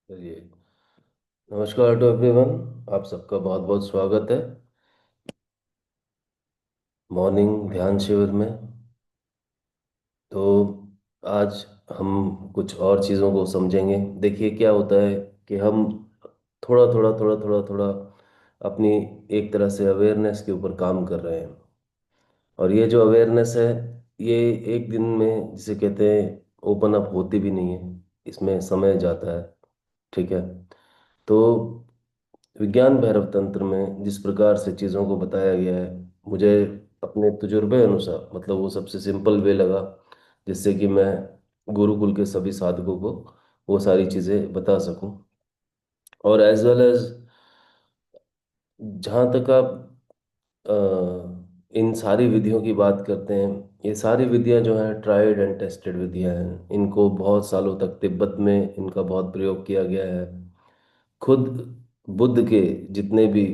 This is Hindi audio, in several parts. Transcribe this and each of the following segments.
चलिए। नमस्कार टू एवरीवन। आप सबका बहुत बहुत स्वागत है मॉर्निंग ध्यान शिविर में। तो आज हम कुछ और चीज़ों को समझेंगे। देखिए क्या होता है कि हम थोड़ा थोड़ा अपनी एक तरह से अवेयरनेस के ऊपर काम कर रहे हैं। और ये जो अवेयरनेस है, ये एक दिन में जिसे कहते हैं ओपन अप होती भी नहीं है। इसमें समय जाता है। ठीक है। तो विज्ञान भैरव तंत्र में जिस प्रकार से चीज़ों को बताया गया है, मुझे अपने तजुर्बे अनुसार मतलब वो सबसे सिंपल वे लगा, जिससे कि मैं गुरुकुल के सभी साधकों को वो सारी चीज़ें बता सकूं। और एज वेल एज जहाँ तक आप इन सारी विधियों की बात करते हैं, ये सारी विधियाँ जो हैं ट्राइड एंड टेस्टेड विधियाँ हैं। इनको बहुत सालों तक तिब्बत में इनका बहुत प्रयोग किया गया है। खुद बुद्ध के जितने भी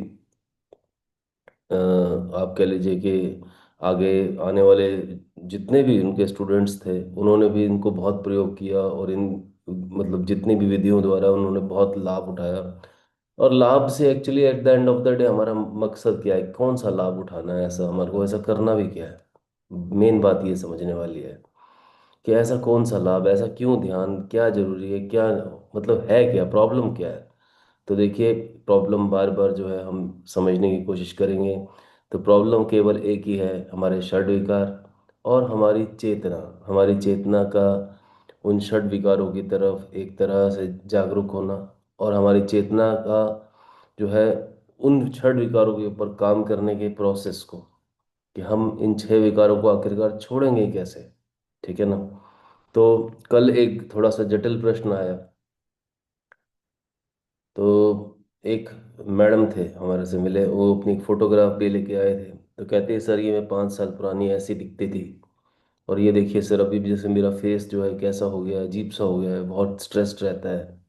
आप कह लीजिए कि आगे आने वाले जितने भी उनके स्टूडेंट्स थे, उन्होंने भी इनको बहुत प्रयोग किया और इन मतलब जितनी भी विधियों द्वारा उन्होंने बहुत लाभ उठाया। और लाभ से actually at the end of the day हमारा मकसद क्या है, कौन सा लाभ उठाना है, ऐसा हमारे को ऐसा करना भी क्या है। मेन बात ये समझने वाली है कि ऐसा कौन सा लाभ, ऐसा क्यों ध्यान, क्या जरूरी है, क्या मतलब है, क्या प्रॉब्लम क्या है। तो देखिए, प्रॉब्लम बार बार जो है हम समझने की कोशिश करेंगे। तो प्रॉब्लम केवल एक ही है, हमारे षड विकार और हमारी चेतना का उन षड विकारों की तरफ एक तरह से जागरूक होना, और हमारी चेतना का जो है उन षड विकारों के ऊपर काम करने के प्रोसेस को, कि हम इन छह विकारों को आखिरकार छोड़ेंगे कैसे। ठीक है ना। तो कल एक थोड़ा सा जटिल प्रश्न आया। तो एक मैडम थे हमारे से मिले, वो अपनी फोटोग्राफ भी लेके आए थे। तो कहते हैं सर, ये मैं 5 साल पुरानी ऐसी दिखती थी, और ये देखिए सर अभी भी जैसे मेरा फेस जो है कैसा हो गया है, अजीब सा हो गया है, बहुत स्ट्रेस्ड रहता है।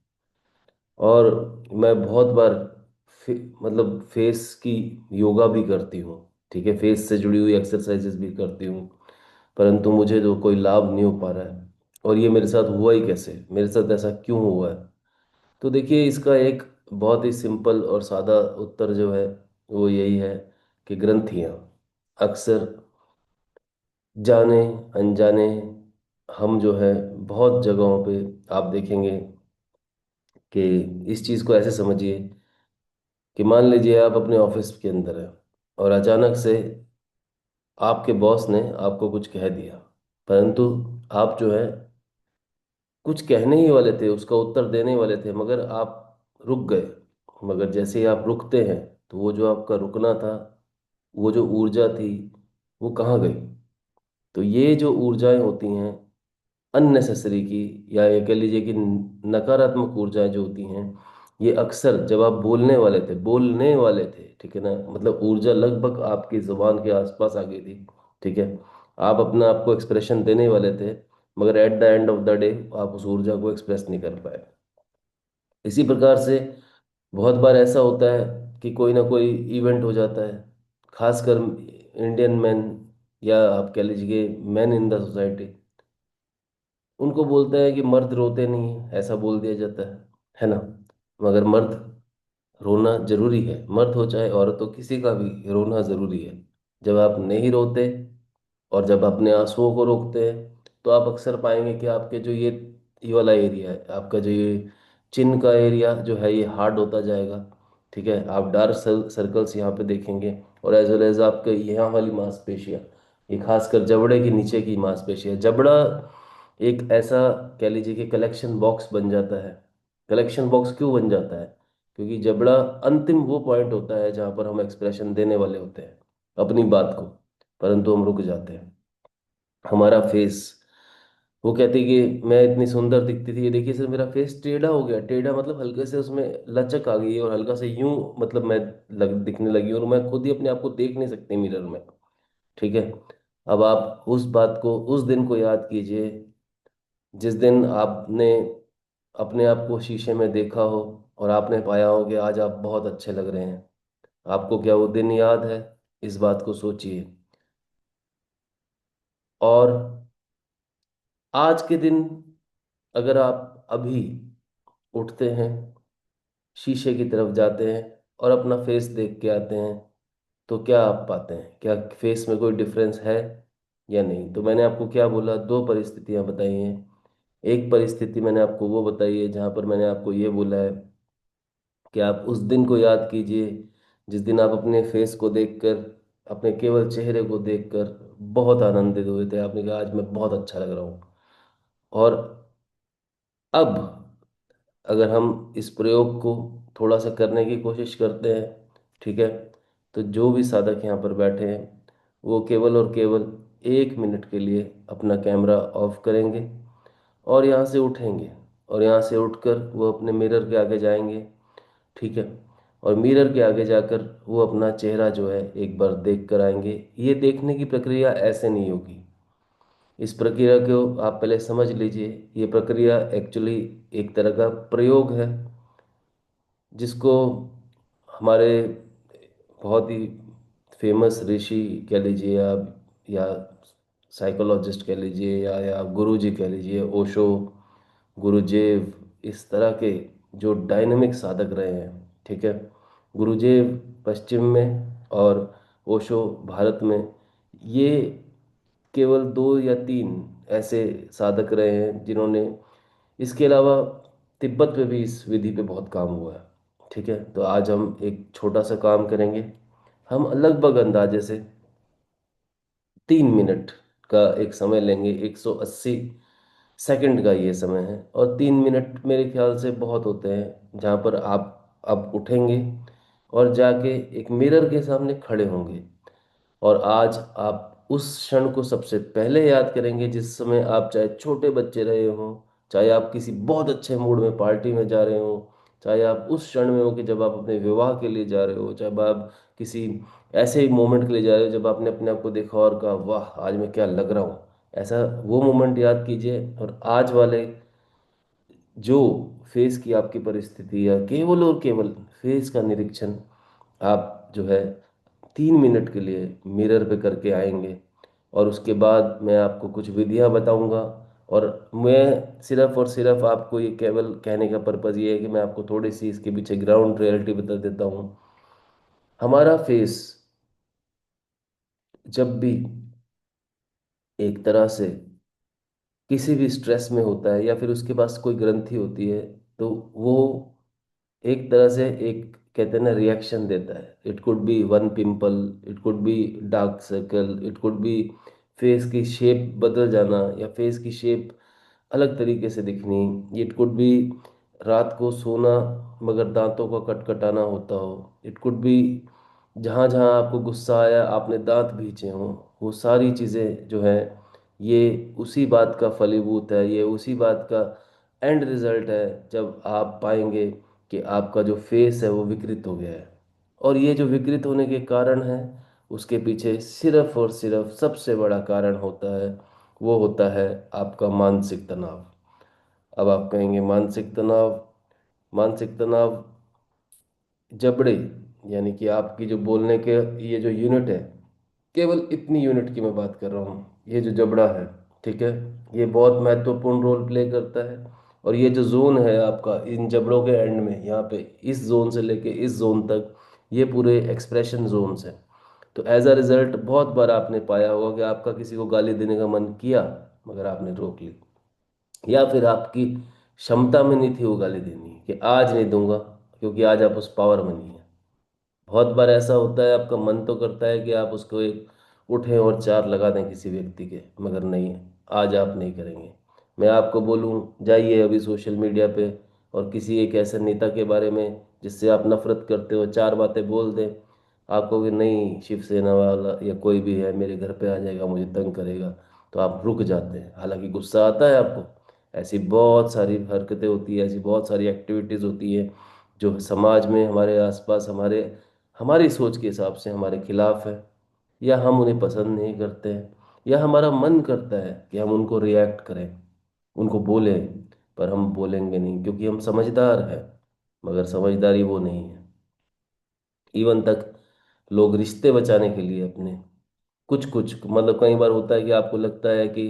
और मैं बहुत बार मतलब फेस की योगा भी करती हूँ। ठीक है, फेस से जुड़ी हुई एक्सरसाइजेस भी करती हूँ, परंतु मुझे जो कोई लाभ नहीं हो पा रहा है। और ये मेरे साथ हुआ ही कैसे, मेरे साथ ऐसा क्यों हुआ है। तो देखिए, इसका एक बहुत ही सिंपल और सादा उत्तर जो है वो यही है कि ग्रंथियाँ अक्सर जाने अनजाने हम जो है बहुत जगहों पे आप देखेंगे कि इस चीज़ को ऐसे समझिए कि मान लीजिए आप अपने ऑफिस के अंदर हैं, और अचानक से आपके बॉस ने आपको कुछ कह दिया, परंतु आप जो है कुछ कहने ही वाले थे, उसका उत्तर देने ही वाले थे, मगर आप रुक गए। मगर जैसे ही आप रुकते हैं, तो वो जो आपका रुकना था, वो जो ऊर्जा थी, वो कहाँ गई। तो ये जो ऊर्जाएं होती हैं अननेसेसरी की, या ये कह लीजिए कि नकारात्मक ऊर्जाएं जो होती हैं, ये अक्सर जब आप बोलने वाले थे, ठीक है ना, मतलब ऊर्जा लगभग आपकी जुबान के आसपास आ गई थी। ठीक है, आप अपना आपको एक्सप्रेशन देने वाले थे, मगर at the end of the day आप उस ऊर्जा को एक्सप्रेस नहीं कर पाए। इसी प्रकार से बहुत बार ऐसा होता है कि कोई ना कोई इवेंट हो जाता है, खासकर इंडियन मैन, या आप कह लीजिए मैन इन द सोसाइटी, उनको बोलते हैं कि मर्द रोते नहीं हैं, ऐसा बोल दिया जाता है ना। मगर मर्द रोना जरूरी है, मर्द हो चाहे औरत हो, किसी का भी रोना जरूरी है। जब आप नहीं रोते और जब अपने आंसुओं को रोकते हैं, तो आप अक्सर पाएंगे कि आपके जो ये वाला एरिया है, आपका जो ये चिन का एरिया जो है, ये हार्ड होता जाएगा। ठीक है, आप डार्क सर्कल्स यहाँ पे देखेंगे। और एज वेल एज आपके यहाँ वाली मांसपेशियाँ, ये खासकर जबड़े के नीचे की मांसपेशियाँ, जबड़ा एक ऐसा कह लीजिए कि कलेक्शन बॉक्स बन जाता है। कलेक्शन बॉक्स क्यों बन जाता है? क्योंकि जबड़ा अंतिम वो पॉइंट होता है जहाँ पर हम एक्सप्रेशन देने वाले होते हैं अपनी बात को, परंतु हम रुक जाते हैं। हमारा फेस, वो कहती है कि मैं इतनी सुंदर दिखती थी, ये देखिए सर मेरा फेस टेढ़ा हो गया। टेढ़ा मतलब हल्के से उसमें लचक आ गई है, और हल्का से यूं मतलब मैं दिखने लगी, और मैं खुद ही अपने आप को देख नहीं सकती मिरर में। ठीक है। अब आप उस बात को, उस दिन को याद कीजिए जिस दिन आपने अपने आप को शीशे में देखा हो, और आपने पाया हो कि आज आप बहुत अच्छे लग रहे हैं। आपको क्या वो दिन याद है? इस बात को सोचिए। और आज के दिन, अगर आप अभी उठते हैं, शीशे की तरफ जाते हैं और अपना फेस देख के आते हैं, तो क्या आप पाते हैं? क्या फेस में कोई डिफरेंस है या नहीं? तो मैंने आपको क्या बोला, दो परिस्थितियां बताई हैं। एक परिस्थिति मैंने आपको वो बताई है जहां पर मैंने आपको ये बोला है कि आप उस दिन को याद कीजिए जिस दिन आप अपने फेस को देखकर, अपने केवल चेहरे को देखकर बहुत आनंदित हुए थे। आपने कहा आज मैं बहुत अच्छा लग रहा हूँ। और अब अगर हम इस प्रयोग को थोड़ा सा करने की कोशिश करते हैं, ठीक है, तो जो भी साधक यहाँ पर बैठे हैं वो केवल और केवल 1 मिनट के लिए अपना कैमरा ऑफ करेंगे और यहाँ से उठेंगे, और यहाँ से उठकर वो अपने मिरर के आगे जाएंगे, ठीक है, और मिरर के आगे जाकर वो अपना चेहरा जो है एक बार देख कर आएंगे। ये देखने की प्रक्रिया ऐसे नहीं होगी। इस प्रक्रिया को आप पहले समझ लीजिए। ये प्रक्रिया एक्चुअली एक तरह का प्रयोग है जिसको हमारे बहुत ही फेमस ऋषि कह लीजिए आप, या साइकोलॉजिस्ट कह लीजिए, या गुरु जी कह लीजिए, ओशो, गुरुजेव, इस तरह के जो डायनामिक साधक रहे हैं, ठीक है। गुरुजेव पश्चिम में और ओशो भारत में, ये केवल 2 या 3 ऐसे साधक रहे हैं जिन्होंने, इसके अलावा तिब्बत में भी इस विधि पे बहुत काम हुआ है, ठीक है। तो आज हम एक छोटा सा काम करेंगे। हम लगभग अंदाजे से 3 मिनट का एक समय लेंगे। 180 सेकंड का ये समय है, और 3 मिनट मेरे ख्याल से बहुत होते हैं जहाँ पर आप अब उठेंगे और जाके एक मिरर के सामने खड़े होंगे। और आज आप उस क्षण को सबसे पहले याद करेंगे जिस समय आप चाहे छोटे बच्चे रहे हो, चाहे आप किसी बहुत अच्छे मूड में पार्टी में जा रहे हो, चाहे आप उस क्षण में हो कि जब आप अपने विवाह के लिए जा रहे हो, चाहे आप किसी ऐसे ही मोमेंट के लिए जा रहे हो जब आपने अपने आप को देखा और कहा वाह आज मैं क्या लग रहा हूँ। ऐसा वो मोमेंट याद कीजिए, और आज वाले जो फेस की आपकी परिस्थिति या केवल और केवल फेस का निरीक्षण आप जो है 3 मिनट के लिए मिरर पे करके आएंगे। और उसके बाद मैं आपको कुछ विधियां बताऊंगा, और मैं सिर्फ और सिर्फ आपको ये केवल कहने का पर्पज़ ये है कि मैं आपको थोड़ी सी इसके पीछे ग्राउंड रियलिटी बता देता हूँ। हमारा फेस जब भी एक तरह से किसी भी स्ट्रेस में होता है या फिर उसके पास कोई ग्रंथि होती है, तो वो एक तरह से एक कहते हैं ना रिएक्शन देता है। It could be one pimple, it could be dark circle, it could be face की शेप बदल जाना या फेस की शेप अलग तरीके से दिखनी, इट कुड बी रात को सोना मगर दांतों का कटकटाना होता हो, इट कुड बी जहाँ जहाँ आपको गुस्सा आया आपने दांत भींचे हों। वो सारी चीज़ें जो है ये उसी बात का फलीभूत है, ये उसी बात का एंड रिजल्ट है जब आप पाएंगे कि आपका जो फेस है वो विकृत हो गया है। और ये जो विकृत होने के कारण है उसके पीछे सिर्फ और सिर्फ सबसे बड़ा कारण होता है, वो होता है आपका मानसिक तनाव। अब आप कहेंगे मानसिक तनाव, मानसिक तनाव जबड़े, यानी कि आपकी जो बोलने के ये जो यूनिट है, केवल इतनी यूनिट की मैं बात कर रहा हूँ, ये जो जबड़ा है, ठीक है, ये बहुत महत्वपूर्ण रोल प्ले करता है। और ये जो जोन है आपका इन जबड़ों के एंड में, यहाँ पे इस जोन से लेके इस जोन तक, ये पूरे एक्सप्रेशन जोन्स हैं। तो एज अ रिजल्ट बहुत बार आपने पाया होगा कि आपका किसी को गाली देने का मन किया मगर आपने रोक ली, या फिर आपकी क्षमता में नहीं थी वो गाली देनी कि आज नहीं दूंगा क्योंकि आज आप उस पावर में नहीं है। बहुत बार ऐसा होता है आपका मन तो करता है कि आप उसको एक उठें और चार लगा दें किसी व्यक्ति के, मगर नहीं, आज आप नहीं करेंगे। मैं आपको बोलूं जाइए अभी सोशल मीडिया पे और किसी एक ऐसे नेता के बारे में जिससे आप नफरत करते हो चार बातें बोल दें, आप कहोगे नहीं शिवसेना वाला या कोई भी है मेरे घर पे आ जाएगा मुझे तंग करेगा, तो आप रुक जाते हैं। हालांकि गुस्सा आता है आपको, ऐसी बहुत सारी हरकतें होती है, ऐसी बहुत सारी एक्टिविटीज़ होती है जो समाज में हमारे आसपास हमारे हमारी सोच के हिसाब से हमारे खिलाफ है, या हम उन्हें पसंद नहीं करते हैं, या हमारा मन करता है कि हम उनको रिएक्ट करें, उनको बोलें, पर हम बोलेंगे नहीं क्योंकि हम समझदार हैं। मगर समझदारी वो नहीं है। इवन तक लोग रिश्ते बचाने के लिए अपने कुछ कुछ मतलब कई बार होता है कि आपको लगता है कि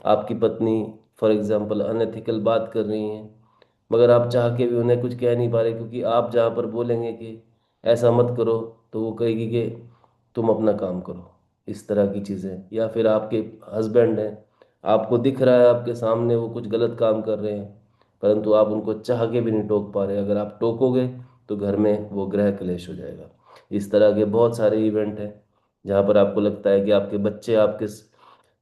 आपकी पत्नी फॉर एग्जांपल अनएथिकल बात कर रही है, मगर आप चाह के भी उन्हें कुछ कह नहीं पा रहे, क्योंकि आप जहाँ पर बोलेंगे कि ऐसा मत करो, तो वो कहेगी कि तुम अपना काम करो। इस तरह की चीज़ें। या फिर आपके हस्बैंड हैं, आपको दिख रहा है आपके सामने वो कुछ गलत काम कर रहे हैं, परंतु आप उनको चाह के भी नहीं टोक पा रहे। अगर आप टोकोगे तो घर में वो गृह क्लेश हो जाएगा। इस तरह के बहुत सारे इवेंट हैं जहाँ पर आपको लगता है कि आपके बच्चे आपके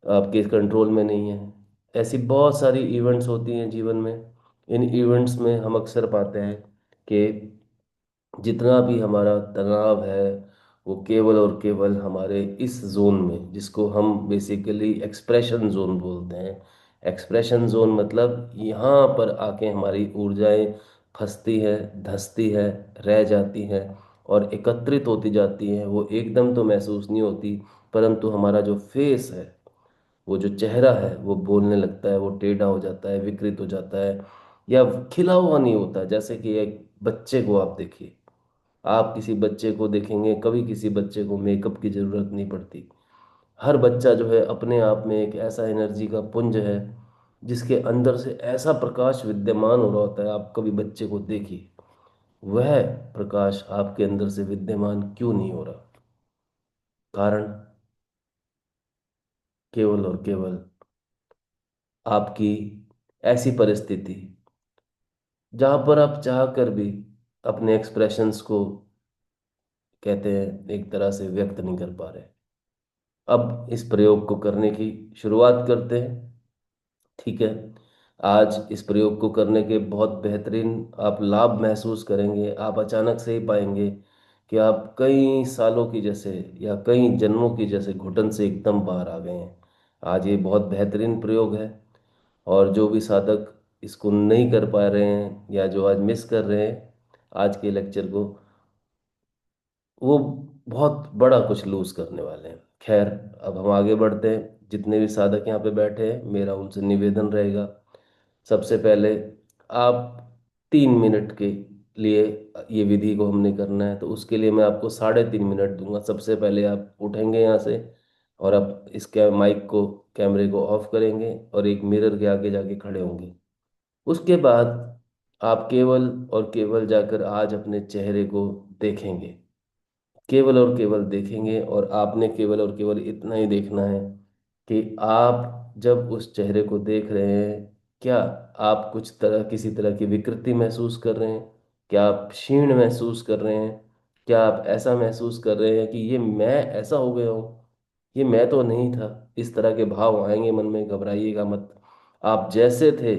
आपके कंट्रोल में नहीं है। ऐसी बहुत सारी इवेंट्स होती हैं जीवन में। इन इवेंट्स में हम अक्सर पाते हैं कि जितना भी हमारा तनाव है वो केवल और केवल हमारे इस जोन में, जिसको हम बेसिकली एक्सप्रेशन जोन बोलते हैं। एक्सप्रेशन जोन मतलब यहाँ पर आके हमारी ऊर्जाएं फंसती है, धंसती है, रह जाती हैं और एकत्रित होती जाती हैं। वो एकदम तो महसूस नहीं होती, परंतु हमारा जो फेस है, वो जो चेहरा है, वो बोलने लगता है, वो टेढ़ा हो जाता है, विकृत हो जाता है, या खिला हुआ नहीं होता। जैसे कि एक बच्चे को आप देखिए, आप किसी बच्चे को देखेंगे, कभी किसी बच्चे को मेकअप की जरूरत नहीं पड़ती। हर बच्चा जो है अपने आप में एक ऐसा एनर्जी का पुंज है, जिसके अंदर से ऐसा प्रकाश विद्यमान हो रहा होता है। आप कभी बच्चे को देखिए, वह प्रकाश आपके अंदर से विद्यमान क्यों नहीं हो रहा? कारण केवल और केवल आपकी ऐसी परिस्थिति, जहां पर आप चाह कर भी अपने एक्सप्रेशंस को, कहते हैं, एक तरह से व्यक्त नहीं कर पा रहे। अब इस प्रयोग को करने की शुरुआत करते हैं। ठीक है। आज इस प्रयोग को करने के बहुत बेहतरीन आप लाभ महसूस करेंगे। आप अचानक से ही पाएंगे कि आप कई सालों की जैसे, या कई जन्मों की जैसे घुटन से एकदम बाहर आ गए हैं। आज ये बहुत बेहतरीन प्रयोग है। और जो भी साधक इसको नहीं कर पा रहे हैं या जो आज मिस कर रहे हैं आज के लेक्चर को, वो बहुत बड़ा कुछ लूज करने वाले हैं। खैर, अब हम आगे बढ़ते हैं। जितने भी साधक यहाँ पे बैठे हैं, मेरा उनसे निवेदन रहेगा, सबसे पहले आप 3 मिनट के लिए, ये विधि को हमने करना है तो उसके लिए मैं आपको 3.5 मिनट दूंगा। सबसे पहले आप उठेंगे यहाँ से और आप इसके माइक को, कैमरे को ऑफ करेंगे और एक मिरर के आगे जाके खड़े होंगे। उसके बाद आप केवल और केवल जाकर आज अपने चेहरे को देखेंगे। केवल और केवल देखेंगे, और आपने केवल और केवल इतना ही देखना है कि आप जब उस चेहरे को देख रहे हैं, क्या आप कुछ तरह, किसी तरह की विकृति महसूस कर रहे हैं? क्या आप क्षीण महसूस कर रहे हैं? क्या आप ऐसा महसूस कर रहे हैं कि ये मैं ऐसा हो गया हूँ, ये मैं तो नहीं था? इस तरह के भाव आएंगे मन में, घबराइएगा मत। आप जैसे थे,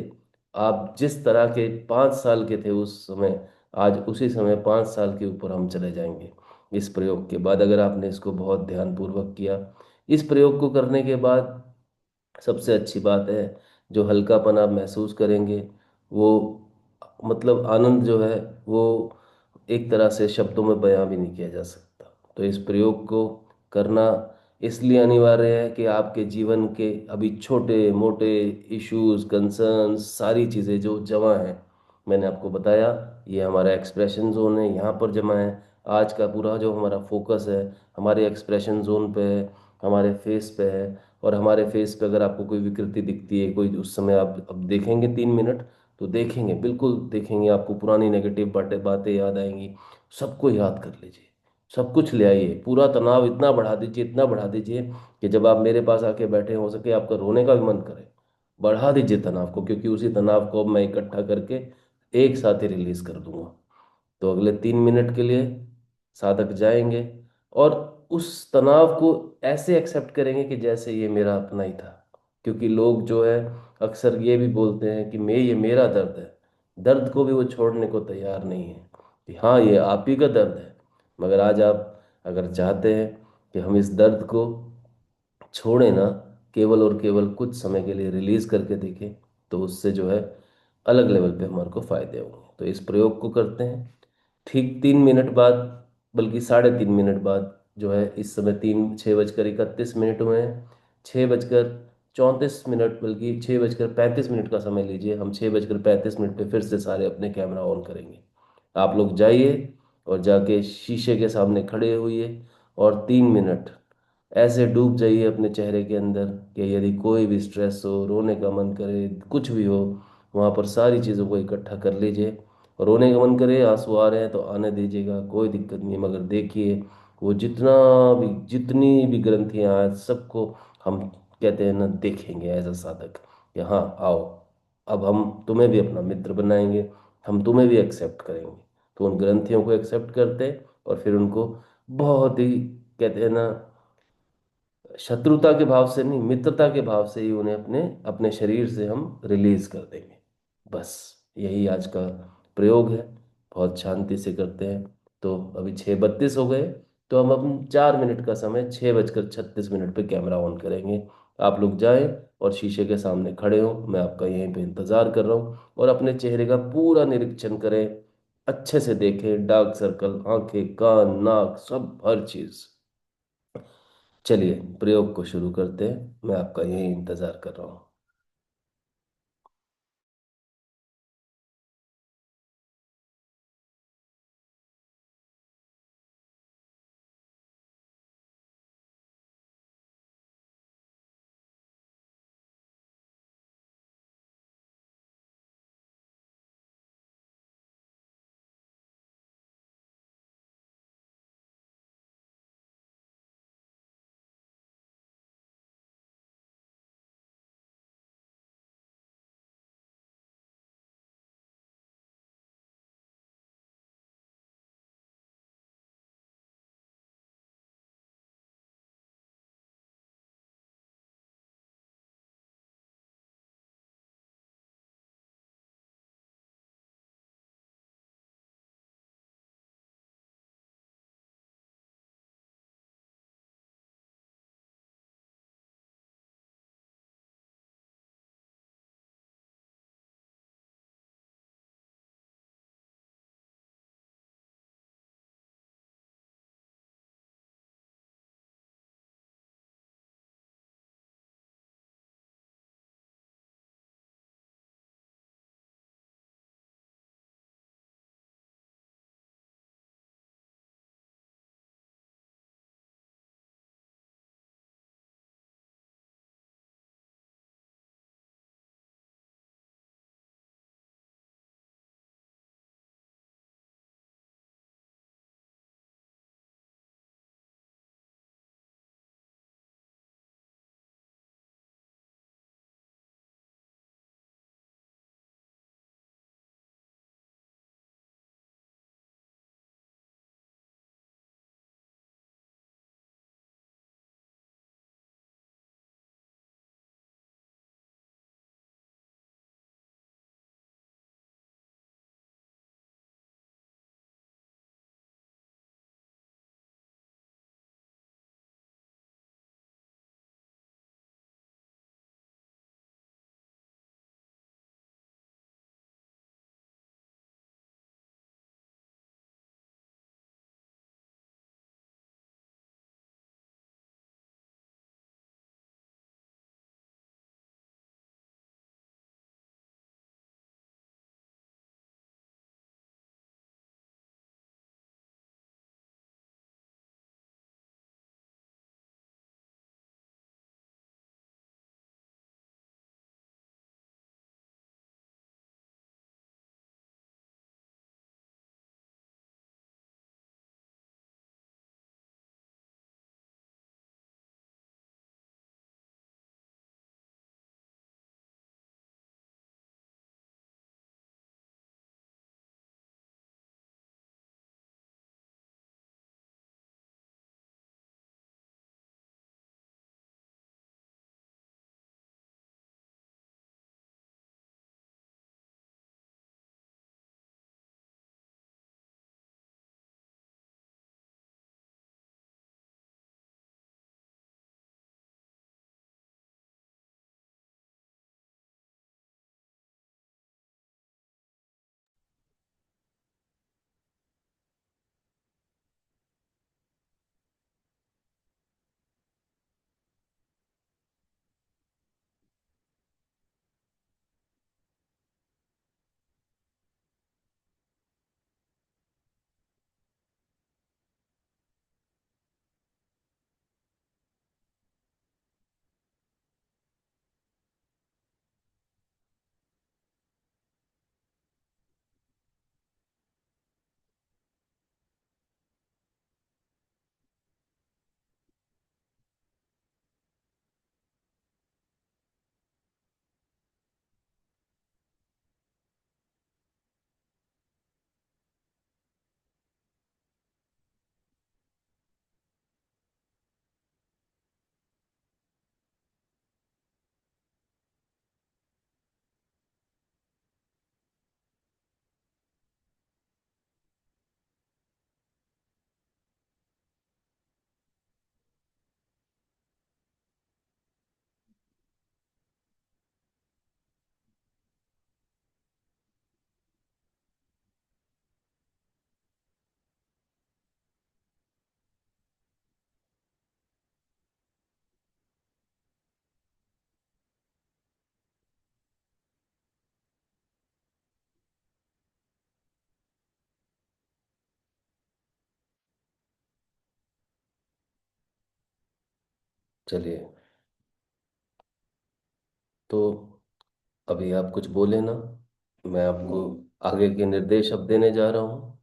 आप जिस तरह के 5 साल के थे उस समय, आज उसी समय 5 साल के ऊपर हम चले जाएंगे इस प्रयोग के बाद, अगर आपने इसको बहुत ध्यानपूर्वक किया। इस प्रयोग को करने के बाद सबसे अच्छी बात है, जो हल्कापन आप महसूस करेंगे, वो मतलब आनंद जो है, वो एक तरह से शब्दों में बयां भी नहीं किया जा सकता। तो इस प्रयोग को करना इसलिए अनिवार्य है कि आपके जीवन के अभी छोटे मोटे इश्यूज, कंसर्न्स, सारी चीज़ें जो जमा हैं, मैंने आपको बताया, ये हमारा एक्सप्रेशन जोन है, यहाँ पर जमा है। आज का पूरा जो हमारा फोकस है हमारे एक्सप्रेशन जोन पे है, हमारे फेस पे है। और हमारे फेस पे अगर आपको कोई विकृति दिखती है, कोई, उस समय आप अब देखेंगे 3 मिनट, तो देखेंगे, बिल्कुल देखेंगे, आपको पुरानी नेगेटिव बातें बातें याद आएंगी। सबको याद कर लीजिए, सब कुछ ले आइए, पूरा तनाव इतना बढ़ा दीजिए, इतना बढ़ा दीजिए कि जब आप मेरे पास आके बैठे हो सके आपका रोने का भी मन करे। बढ़ा दीजिए तनाव को, क्योंकि उसी तनाव को अब मैं इकट्ठा करके एक साथ ही रिलीज कर दूंगा। तो अगले 3 मिनट के लिए साधक जाएंगे और उस तनाव को ऐसे एक्सेप्ट करेंगे कि जैसे ये मेरा अपना ही था। क्योंकि लोग जो है अक्सर ये भी बोलते हैं कि मैं, ये मेरा दर्द है। दर्द को भी वो छोड़ने को तैयार नहीं है कि हाँ ये आप ही का दर्द है। मगर आज आप अगर चाहते हैं कि हम इस दर्द को छोड़े ना, केवल और केवल कुछ समय के लिए रिलीज करके देखें, तो उससे जो है अलग लेवल पे हमारे को फायदे होंगे। तो इस प्रयोग को करते हैं। ठीक 3 मिनट बाद, बल्कि 3.5 मिनट बाद जो है, इस समय 6:31 हुए हैं। 6:34 बल्कि 6:35 का समय लीजिए। हम 6:35 पे फिर से सारे अपने कैमरा ऑन करेंगे। आप लोग जाइए और जाके शीशे के सामने खड़े होइए और 3 मिनट ऐसे डूब जाइए अपने चेहरे के अंदर कि यदि कोई भी स्ट्रेस हो, रोने का मन करे, कुछ भी हो, वहाँ पर सारी चीज़ों को इकट्ठा कर लीजिए। रोने का मन करे, आंसू आ रहे हैं तो आने दीजिएगा, कोई दिक्कत नहीं, मगर देखिए वो जितनी भी ग्रंथियाँ आज सबको हम कहते हैं ना, देखेंगे एज अ साधक कि हाँ आओ, अब हम तुम्हें भी अपना मित्र बनाएंगे, हम तुम्हें भी एक्सेप्ट करेंगे। तो उन ग्रंथियों को एक्सेप्ट करते और फिर उनको बहुत ही कहते हैं ना, शत्रुता के भाव से नहीं, मित्रता के भाव से ही उन्हें अपने अपने शरीर से हम रिलीज कर देंगे। बस यही आज का प्रयोग है। बहुत शांति से करते हैं। तो अभी 6:32 हो गए, तो हम अपन 4 मिनट का समय 6:36 पे कैमरा ऑन करेंगे। आप लोग जाएं और शीशे के सामने खड़े हो, मैं आपका यहीं पे इंतजार कर रहा हूँ, और अपने चेहरे का पूरा निरीक्षण करें, अच्छे से देखें, डार्क सर्कल, आंखें, कान, नाक, सब हर चीज़। चलिए प्रयोग को शुरू करते हैं, मैं आपका यही इंतजार कर रहा हूँ। चलिए, तो अभी आप कुछ बोले ना, मैं आपको आगे के निर्देश अब देने जा रहा हूँ।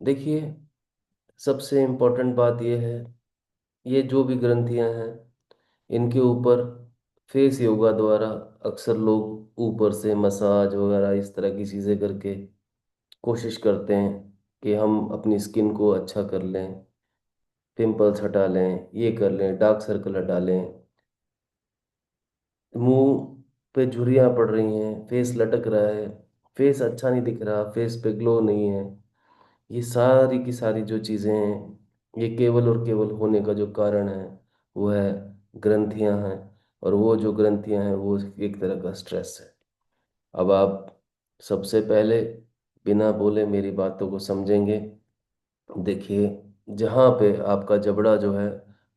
देखिए, सबसे इम्पोर्टेंट बात यह है, ये जो भी ग्रंथियां हैं, इनके ऊपर फेस योगा द्वारा अक्सर लोग ऊपर से मसाज वगैरह इस तरह की चीज़ें करके कोशिश करते हैं कि हम अपनी स्किन को अच्छा कर लें, पिंपल्स हटा लें, ये कर लें, डार्क सर्कल हटा लें, मुंह पे झुर्रियाँ पड़ रही हैं, फेस लटक रहा है, फेस अच्छा नहीं दिख रहा, फेस पे ग्लो नहीं है। ये सारी की सारी जो चीज़ें हैं, ये केवल और केवल होने का जो कारण है वो है ग्रंथियां हैं। और वो जो ग्रंथियां हैं वो एक तरह का स्ट्रेस है। अब आप सबसे पहले बिना बोले मेरी बातों को समझेंगे। देखिए, जहाँ पे आपका जबड़ा जो है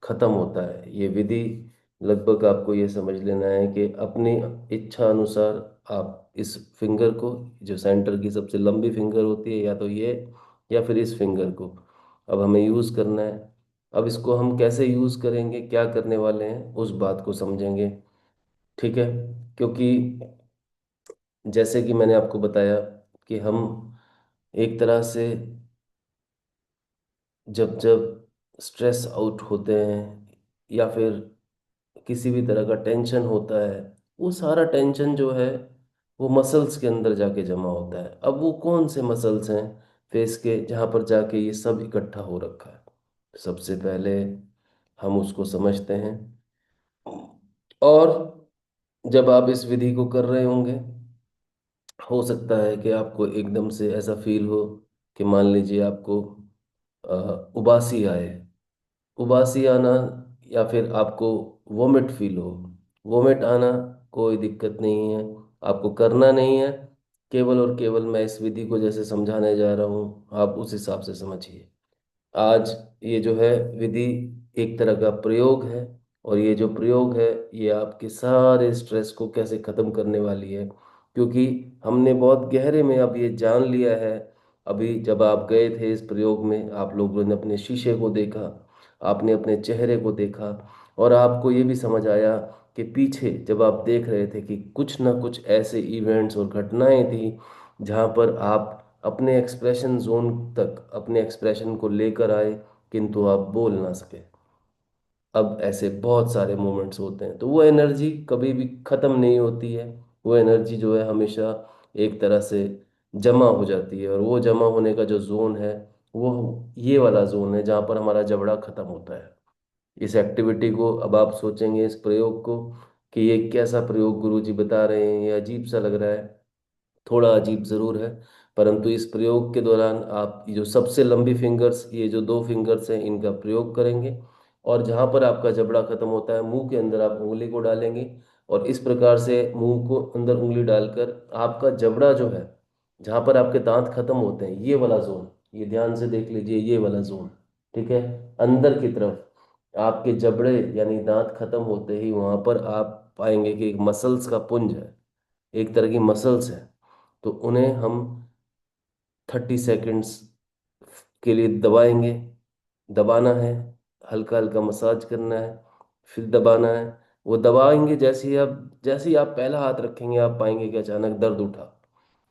ख़त्म होता है, ये विधि लगभग आपको ये समझ लेना है कि अपनी इच्छा अनुसार आप इस फिंगर को, जो सेंटर की सबसे लंबी फिंगर होती है, या तो ये या फिर इस फिंगर को अब हमें यूज़ करना है। अब इसको हम कैसे यूज़ करेंगे, क्या करने वाले हैं, उस बात को समझेंगे। ठीक है? क्योंकि जैसे कि मैंने आपको बताया कि हम एक तरह से जब जब स्ट्रेस आउट होते हैं या फिर किसी भी तरह का टेंशन होता है, वो सारा टेंशन जो है वो मसल्स के अंदर जाके जमा होता है। अब वो कौन से मसल्स हैं फेस के जहाँ पर जाके ये सब इकट्ठा हो रखा है? सबसे पहले हम उसको समझते हैं। और जब आप इस विधि को कर रहे होंगे, हो सकता है कि आपको एकदम से ऐसा फील हो कि मान लीजिए आपको उबासी आए। उबासी आना, या फिर आपको वोमिट फील हो। वोमिट आना कोई दिक्कत नहीं है, आपको करना नहीं है। केवल और केवल मैं इस विधि को जैसे समझाने जा रहा हूँ, आप उस हिसाब से समझिए। आज ये जो है विधि एक तरह का प्रयोग है, और ये जो प्रयोग है ये आपके सारे स्ट्रेस को कैसे ख़त्म करने वाली है। क्योंकि हमने बहुत गहरे में अब ये जान लिया है। अभी जब आप गए थे इस प्रयोग में, आप लोगों ने अपने शीशे को देखा, आपने अपने चेहरे को देखा, और आपको ये भी समझ आया कि पीछे जब आप देख रहे थे कि कुछ ना कुछ ऐसे इवेंट्स और घटनाएं थी जहाँ पर आप अपने एक्सप्रेशन जोन तक अपने एक्सप्रेशन को लेकर आए, किंतु आप बोल ना सके। अब ऐसे बहुत सारे मोमेंट्स होते हैं, तो वो एनर्जी कभी भी ख़त्म नहीं होती है। वो एनर्जी जो है हमेशा एक तरह से जमा हो जाती है, और वो जमा होने का जो जोन है वो ये वाला जोन है जहाँ पर हमारा जबड़ा ख़त्म होता है। इस एक्टिविटी को अब आप सोचेंगे, इस प्रयोग को, कि ये कैसा प्रयोग गुरुजी बता रहे हैं, ये अजीब सा लग रहा है। थोड़ा अजीब ज़रूर है, परंतु इस प्रयोग के दौरान आप ये जो सबसे लंबी फिंगर्स, ये जो दो फिंगर्स हैं, इनका प्रयोग करेंगे। और जहाँ पर आपका जबड़ा खत्म होता है, मुंह के अंदर आप उंगली को डालेंगे। और इस प्रकार से मुंह को अंदर उंगली डालकर आपका जबड़ा जो है, जहाँ पर आपके दांत खत्म होते हैं, ये वाला जोन, ये ध्यान से देख लीजिए, ये वाला जोन। ठीक है? अंदर की तरफ आपके जबड़े यानी दांत खत्म होते ही वहाँ पर आप पाएंगे कि एक मसल्स का पुंज है, एक तरह की मसल्स है। तो उन्हें हम 30 सेकेंड्स के लिए दबाएंगे। दबाना है, हल्का हल्का मसाज करना है, फिर दबाना है। वो दबाएंगे, जैसे ही आप पहला हाथ रखेंगे, आप पाएंगे कि अचानक दर्द उठा।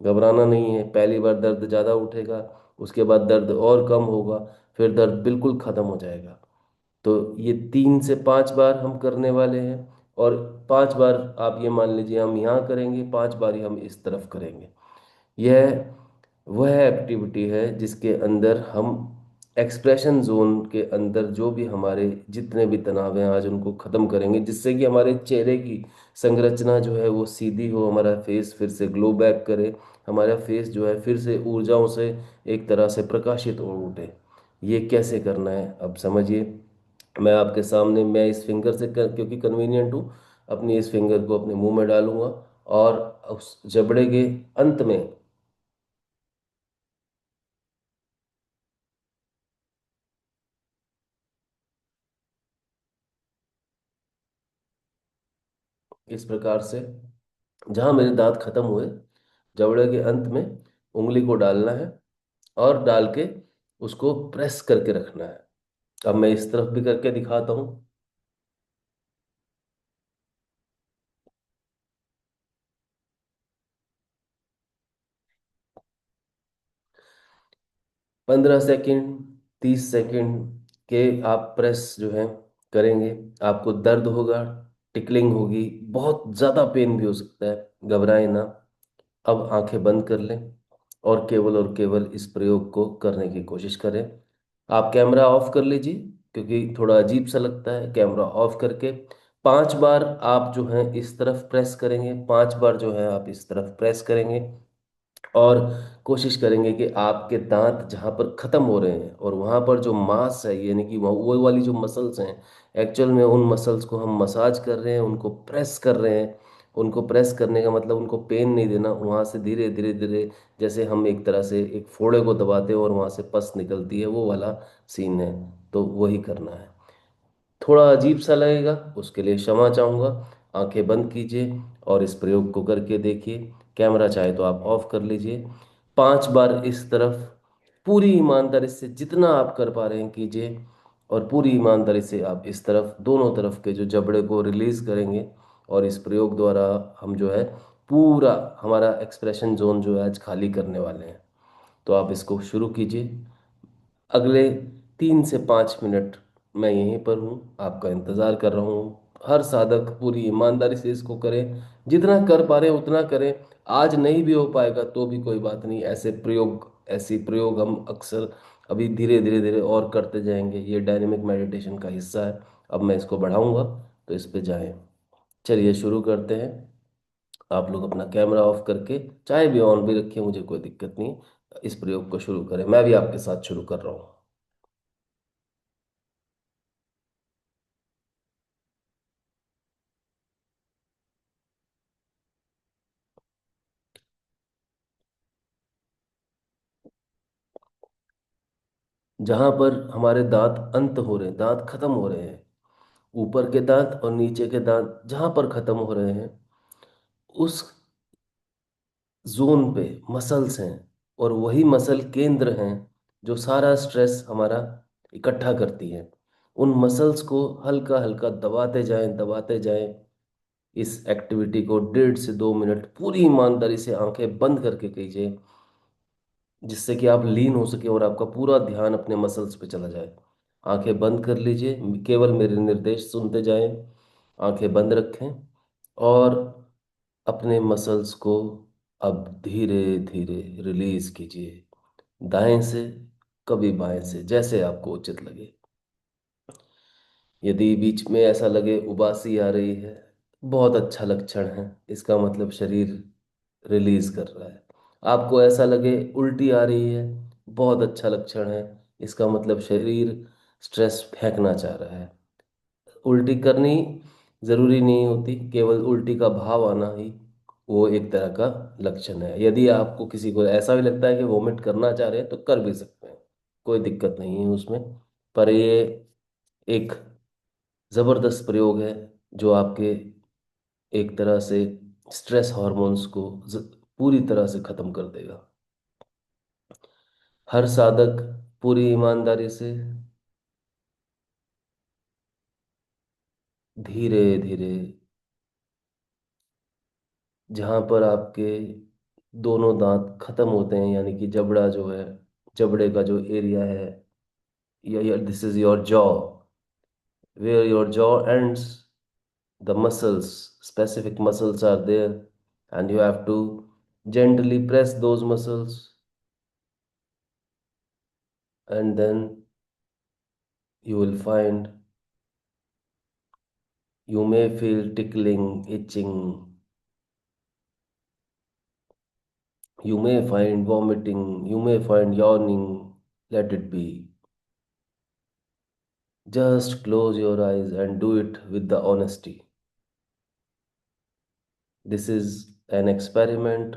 घबराना नहीं है, पहली बार दर्द ज़्यादा उठेगा, उसके बाद दर्द और कम होगा, फिर दर्द बिल्कुल ख़त्म हो जाएगा। तो ये 3 से 5 बार हम करने वाले हैं। और 5 बार आप ये मान लीजिए हम यहाँ करेंगे, 5 बार ही हम इस तरफ करेंगे। यह वह एक्टिविटी है जिसके अंदर हम एक्सप्रेशन जोन के अंदर जो भी हमारे जितने भी तनाव हैं आज उनको ख़त्म करेंगे, जिससे कि हमारे चेहरे की संरचना जो है वो सीधी हो, हमारा फेस फिर से ग्लो बैक करे, हमारा फेस जो है फिर से ऊर्जाओं से एक तरह से प्रकाशित हो उठे। ये कैसे करना है अब समझिए। मैं आपके सामने, मैं इस फिंगर से क्योंकि कन्वीनियंट हूँ, अपनी इस फिंगर को अपने मुंह में डालूंगा, और उस जबड़े के अंत में इस प्रकार से, जहाँ मेरे दांत खत्म हुए, जबड़े के अंत में उंगली को डालना है, और डाल के उसको प्रेस करके रखना है। अब मैं इस तरफ भी करके दिखाता हूँ। 15 सेकेंड, 30 सेकेंड के आप प्रेस जो है करेंगे। आपको दर्द होगा, टिकलिंग होगी, बहुत ज़्यादा पेन भी हो सकता है, घबराएं ना। अब आंखें बंद कर लें और केवल इस प्रयोग को करने की कोशिश करें। आप कैमरा ऑफ कर लीजिए, क्योंकि थोड़ा अजीब सा लगता है। कैमरा ऑफ करके 5 बार आप जो है इस तरफ प्रेस करेंगे, 5 बार जो है आप इस तरफ प्रेस करेंगे। और कोशिश करेंगे कि आपके दांत जहाँ पर ख़त्म हो रहे हैं और वहाँ पर जो मांस है, यानी कि वो वाली जो मसल्स हैं, एक्चुअल में उन मसल्स को हम मसाज कर रहे हैं, उनको प्रेस कर रहे हैं। उनको प्रेस करने का मतलब उनको पेन नहीं देना, वहाँ से धीरे धीरे धीरे, जैसे हम एक तरह से एक फोड़े को दबाते हैं और वहाँ से पस निकलती है, वो वाला सीन है। तो वही करना है। थोड़ा अजीब सा लगेगा, उसके लिए क्षमा चाहूँगा। आंखें बंद कीजिए और इस प्रयोग को करके देखिए। कैमरा चाहे तो आप ऑफ कर लीजिए। 5 बार इस तरफ पूरी ईमानदारी से जितना आप कर पा रहे हैं कीजिए। और पूरी ईमानदारी से आप इस तरफ दोनों तरफ के जो जबड़े को रिलीज करेंगे। और इस प्रयोग द्वारा हम जो है पूरा हमारा एक्सप्रेशन जोन जो है आज खाली करने वाले हैं। तो आप इसको शुरू कीजिए। अगले 3 से 5 मिनट मैं यहीं पर हूँ, आपका इंतज़ार कर रहा हूँ। हर साधक पूरी ईमानदारी से इसको करें, जितना कर पा रहे हैं उतना करें। आज नहीं भी हो पाएगा तो भी कोई बात नहीं, ऐसे प्रयोग हम अक्सर अभी धीरे धीरे धीरे और करते जाएंगे। ये डायनेमिक मेडिटेशन का हिस्सा है। अब मैं इसको बढ़ाऊंगा, तो इस पे जाएं। चलिए शुरू करते हैं। आप लोग अपना कैमरा ऑफ करके, चाहे भी ऑन भी रखें, मुझे कोई दिक्कत नहीं। इस प्रयोग को शुरू करें, मैं भी आपके साथ शुरू कर रहा हूँ। जहां पर हमारे दांत अंत हो रहे हैं, दांत खत्म हो रहे हैं, ऊपर के दांत और नीचे के दांत जहां पर खत्म हो रहे हैं, उस जोन पे मसल्स हैं। और वही मसल केंद्र हैं जो सारा स्ट्रेस हमारा इकट्ठा करती है। उन मसल्स को हल्का हल्का दबाते जाएं, दबाते जाएं। इस एक्टिविटी को 1.5 से 2 मिनट पूरी ईमानदारी से आंखें बंद करके कीजिए, जिससे कि आप लीन हो सके और आपका पूरा ध्यान अपने मसल्स पे चला जाए। आंखें बंद कर लीजिए, केवल मेरे निर्देश सुनते जाएं। आंखें बंद रखें और अपने मसल्स को अब धीरे धीरे रिलीज कीजिए। दाएं से, कभी बाएं से, जैसे आपको उचित लगे। यदि बीच में ऐसा लगे उबासी आ रही है, बहुत अच्छा लक्षण है। इसका मतलब शरीर रिलीज कर रहा है। आपको ऐसा लगे उल्टी आ रही है, बहुत अच्छा लक्षण है। इसका मतलब शरीर स्ट्रेस फेंकना चाह रहा है। उल्टी करनी जरूरी नहीं होती, केवल उल्टी का भाव आना ही वो एक तरह का लक्षण है। यदि आपको किसी को ऐसा भी लगता है कि वोमिट करना चाह रहे हैं, तो कर भी सकते हैं, कोई दिक्कत नहीं है उसमें। पर ये एक जबरदस्त प्रयोग है जो आपके एक तरह से स्ट्रेस हार्मोन्स को पूरी तरह से खत्म कर देगा। हर साधक पूरी ईमानदारी से धीरे धीरे, जहाँ पर आपके दोनों दांत खत्म होते हैं, यानी कि जबड़ा जो है, जबड़े का जो एरिया है, या this is your jaw, where your jaw ends, the muscles, specific muscles are there, and you have to gently press those muscles. And then you will find, you may feel tickling, itching, you may find vomiting, you may find yawning. Let it be. Just close your eyes and do it with the honesty. This is an experiment.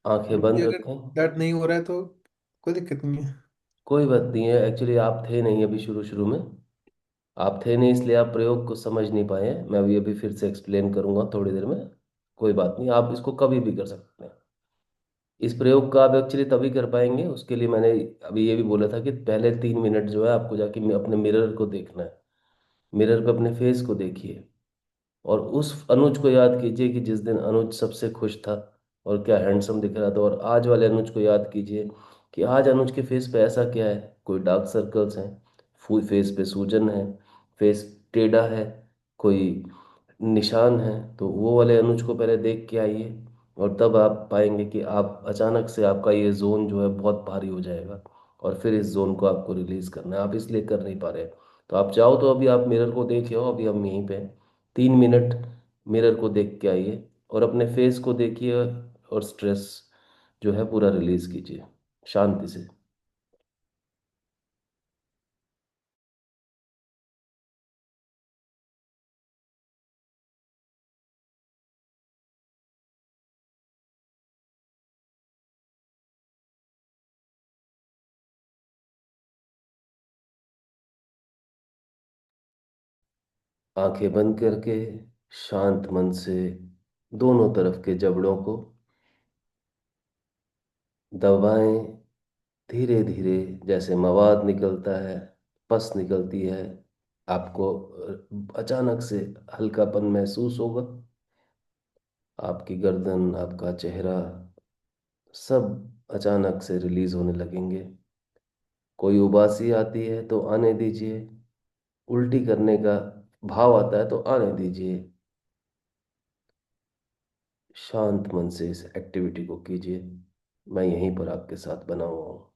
आंखें ये बंद अगर रखें। दर्द नहीं हो रहा है तो कोई दिक्कत नहीं है। कोई बात नहीं है, एक्चुअली आप थे नहीं अभी शुरू शुरू में। आप थे नहीं, इसलिए आप प्रयोग को समझ नहीं पाए। मैं अभी फिर से एक्सप्लेन करूंगा थोड़ी देर में। कोई बात नहीं, आप इसको कभी भी कर सकते हैं। इस प्रयोग का आप एक्चुअली तभी कर पाएंगे, उसके लिए मैंने अभी ये भी बोला था कि पहले 3 मिनट जो है आपको जाके अपने मिरर को देखना है। मिरर पे अपने फेस को देखिए। और उस अनुज को याद कीजिए कि जिस दिन अनुज सबसे खुश था और क्या हैंडसम दिख रहा था, और आज वाले अनुज को याद कीजिए कि आज अनुज के फेस पे ऐसा क्या है। कोई डार्क सर्कल्स हैं, फुल फेस पे सूजन है, फेस टेढ़ा है, कोई निशान है। तो वो वाले अनुज को पहले देख के आइए, और तब आप पाएंगे कि आप अचानक से आपका ये जोन जो है बहुत भारी हो जाएगा, और फिर इस जोन को आपको रिलीज करना है। आप इसलिए कर नहीं पा रहे। तो आप चाहो तो अभी आप मिरर को देखिए, अभी हम यहीं पे हैं। 3 मिनट मिरर को देख के आइए और अपने फेस को देखिए, और स्ट्रेस जो है पूरा रिलीज कीजिए शांति से। आंखें बंद करके शांत मन से दोनों तरफ के जबड़ों को दबाएं, धीरे धीरे, जैसे मवाद निकलता है, पस निकलती है। आपको अचानक से हल्कापन महसूस होगा। आपकी गर्दन, आपका चेहरा, सब अचानक से रिलीज होने लगेंगे। कोई उबासी आती है तो आने दीजिए, उल्टी करने का भाव आता है तो आने दीजिए। शांत मन से इस एक्टिविटी को कीजिए। मैं यहीं पर आपके साथ बना हुआ हूँ।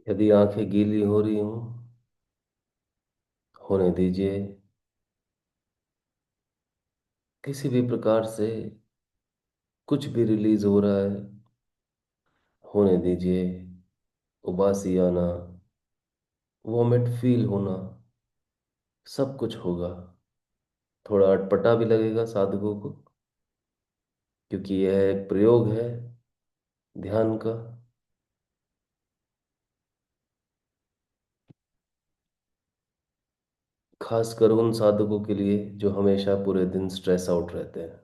यदि आंखें गीली हो रही हों, होने दीजिए। किसी भी प्रकार से कुछ भी रिलीज हो रहा है, होने दीजिए। उबासी आना, वोमिट फील होना, सब कुछ होगा। थोड़ा अटपटा भी लगेगा साधकों को, क्योंकि यह एक प्रयोग है ध्यान का। खासकर उन साधकों के लिए जो हमेशा पूरे दिन स्ट्रेस आउट रहते हैं।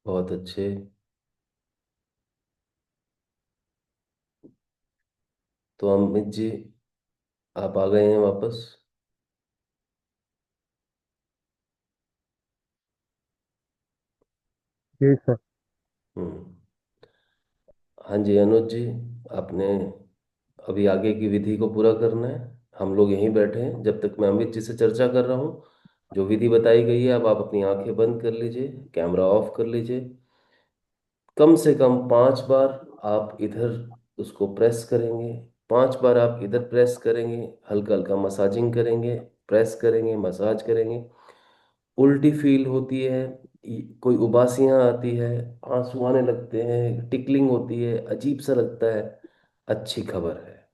बहुत अच्छे। तो अमित जी, आप आ गए हैं वापस। जी सर। हम्म। हाँ जी अनुज जी, आपने अभी आगे की विधि को पूरा करना है। हम लोग यहीं बैठे हैं जब तक मैं अमित जी से चर्चा कर रहा हूँ। जो विधि बताई गई है, अब आप अपनी आंखें बंद कर लीजिए, कैमरा ऑफ कर लीजिए। कम से कम 5 बार आप इधर उसको प्रेस करेंगे, 5 बार आप इधर प्रेस करेंगे, हल्का हल्का मसाजिंग करेंगे, प्रेस करेंगे, मसाज करेंगे। उल्टी फील होती है, कोई उबासियां आती है, आंसू आने लगते हैं, टिकलिंग होती है, अजीब सा लगता है, अच्छी खबर है।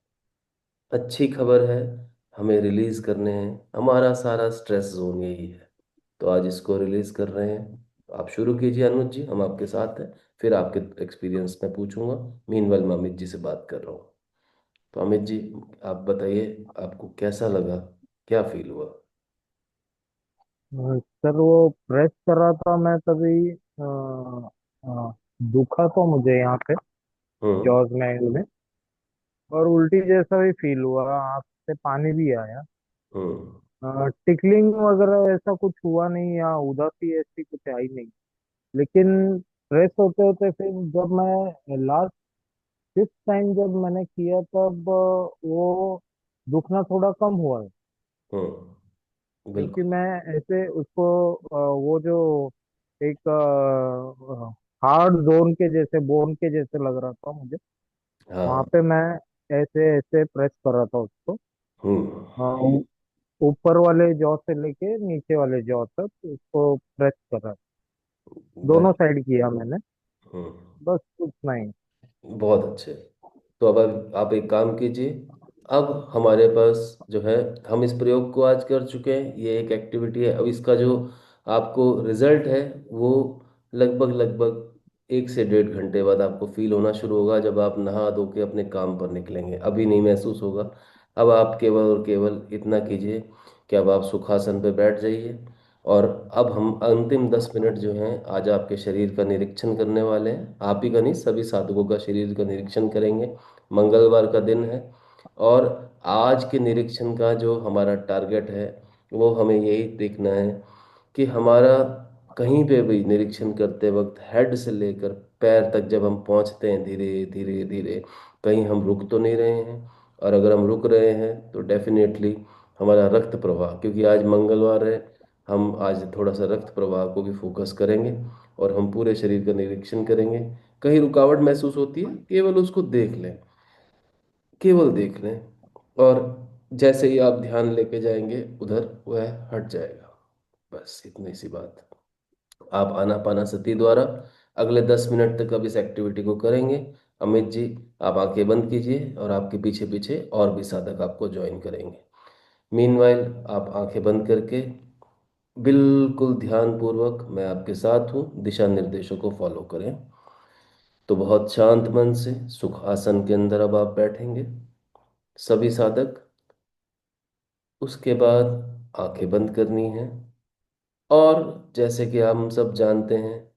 अच्छी खबर है, हमें रिलीज करने हैं। हमारा सारा स्ट्रेस जोन यही है, तो आज इसको रिलीज कर रहे हैं। आप शुरू कीजिए अनुज जी, हम आपके साथ हैं। फिर आपके एक्सपीरियंस मैं पूछूंगा। मीनवाइल मैं अमित जी से बात कर रहा हूँ। तो अमित जी, आप बताइए, आपको कैसा लगा, क्या फील हुआ? सर वो प्रेस कर रहा था मैं तभी दुखा तो मुझे यहाँ पे हम्म। जॉज में एंड में। और उल्टी जैसा भी फील हुआ, आँख से पानी भी आया। हम्म। टिकलिंग वगैरह ऐसा कुछ हुआ नहीं या उदासी ऐसी कुछ आई नहीं। लेकिन प्रेस होते होते फिर जब मैं लास्ट फिफ्थ टाइम जब मैंने किया तब वो दुखना थोड़ा कम हुआ है। क्योंकि बिल्कुल। मैं ऐसे उसको वो जो एक हार्ड जोन के जैसे बोन के जैसे लग रहा था मुझे। वहां हाँ। पे मैं ऐसे ऐसे प्रेस कर रहा था उसको। हम्म। अ, ऊ- ऊपर वाले जॉ से लेके नीचे वाले जॉ तक उसको प्रेस कर रहा था। दोनों वेरी। साइड किया मैंने। हम्म। बस कुछ नहीं। बहुत अच्छे। तो अब आप एक काम कीजिए। अब हमारे पास जो है, हम इस प्रयोग को आज कर चुके हैं, ये एक एक्टिविटी है। अब इसका जो आपको रिजल्ट है, वो लगभग लगभग 1 से 1.5 घंटे बाद आपको फील होना शुरू होगा, जब आप नहा धो के अपने काम पर निकलेंगे। अभी नहीं महसूस होगा। अब आप केवल और केवल इतना कीजिए कि अब आप सुखासन पे बैठ जाइए। और अब हम अंतिम 10 मिनट जो हैं, आज आपके शरीर का निरीक्षण करने वाले हैं। आप ही का नहीं, सभी साधकों का शरीर का निरीक्षण करेंगे। मंगलवार का दिन है, और आज के निरीक्षण का जो हमारा टारगेट है, वो हमें यही देखना है कि हमारा कहीं पे भी निरीक्षण करते वक्त हेड से लेकर पैर तक जब हम पहुंचते हैं, धीरे धीरे धीरे, कहीं हम रुक तो नहीं रहे हैं। और अगर हम रुक रहे हैं तो डेफिनेटली हमारा रक्त प्रवाह, क्योंकि आज मंगलवार है, हम आज थोड़ा सा रक्त प्रवाह को भी फोकस करेंगे। और हम पूरे शरीर का निरीक्षण करेंगे। कहीं रुकावट महसूस होती है, केवल उसको देख लें, केवल देख लें। और जैसे ही आप ध्यान लेके जाएंगे उधर, वह हट जाएगा। बस इतनी सी बात। आप आनापानासति द्वारा अगले 10 मिनट तक अब इस एक्टिविटी को करेंगे। अमित जी, आप आंखें बंद कीजिए, और आपके पीछे पीछे और भी साधक आपको ज्वाइन करेंगे। मीनवाइल आप आंखें बंद करके बिल्कुल ध्यान पूर्वक, मैं आपके साथ हूँ, दिशा निर्देशों को फॉलो करें। तो बहुत शांत मन से सुख आसन के अंदर अब आप बैठेंगे, सभी साधक। उसके बाद आंखें बंद करनी है। और जैसे कि हम सब जानते हैं